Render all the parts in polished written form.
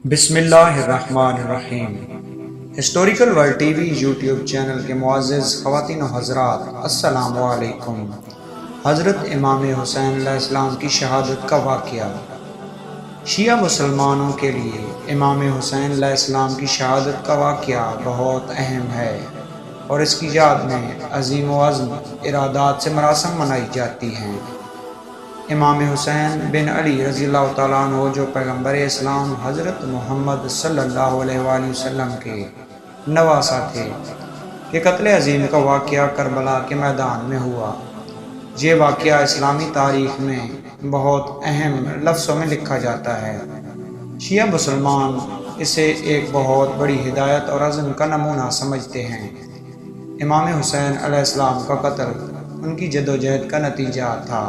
بسم اللہ الرحمن الرحیم۔ Historical world T V YouTube channel کے معزز خواتین و حضرات، السلام علیکم۔ حضرت امام حسین علیہ السلام کی شہادت کا واقعہ۔ شیعہ مسلمانوں کے لیے امام حسین علیہ السلام کی شہادت کا واقعہ بہت اہم ہے اور اس کی یاد میں عظیم و عظم ارادات سے مراسم منائی جاتی ہیں۔ امام حسین بن علی رضی اللہ تعالیٰ عنہ جو پیغمبر اسلام حضرت محمد صلی اللہ علیہ وآلہ وسلم کے نواسہ تھے کہ قتل عظیم کا واقعہ کربلا کے میدان میں ہوا۔ یہ واقعہ اسلامی تاریخ میں بہت اہم لفظوں میں لکھا جاتا ہے۔ شیعہ مسلمان اسے ایک بہت بڑی ہدایت اور عزم کا نمونہ سمجھتے ہیں۔ امام حسین علیہ السلام کا قتل ان کی جدوجہد کا نتیجہ تھا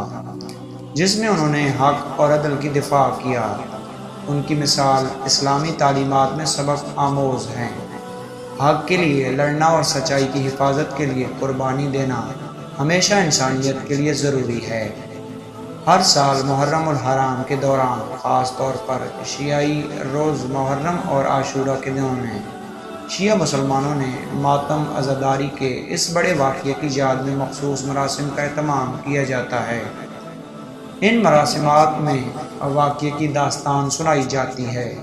جس میں انہوں نے حق اور عدل کی دفاع کیا۔ ان کی مثال اسلامی تعلیمات میں سبق آموز ہیں۔ حق کے لیے لڑنا اور سچائی کی حفاظت کے لیے قربانی دینا ہمیشہ انسانیت کے لیے ضروری ہے۔ ہر سال محرم الحرام کے دوران، خاص طور پر شیعی روز محرم اور عاشورہ کے دنوں میں، شیعہ مسلمانوں نے ماتم عزاداری کے اس بڑے واقعے کی یاد میں مخصوص مراسم کا اہتمام کیا جاتا ہے۔ ان مراسمات میں واقعے کی داستان سنائی جاتی ہے،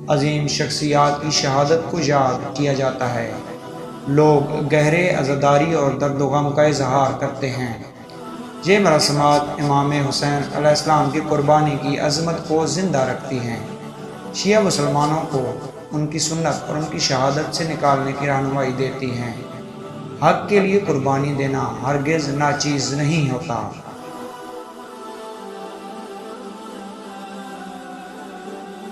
عظیم شخصیات کی شہادت کو یاد کیا جاتا ہے، لوگ گہرے عزاداری اور درد و غم کا اظہار کرتے ہیں۔ یہ مراسمات امام حسین علیہ السلام کی قربانی کی عظمت کو زندہ رکھتی ہیں، شیعہ مسلمانوں کو ان کی سنت اور ان کی شہادت سے نکالنے کی رہنمائی دیتی ہیں۔ حق کے لیے قربانی دینا ہرگز ناچیز نہیں ہوتا۔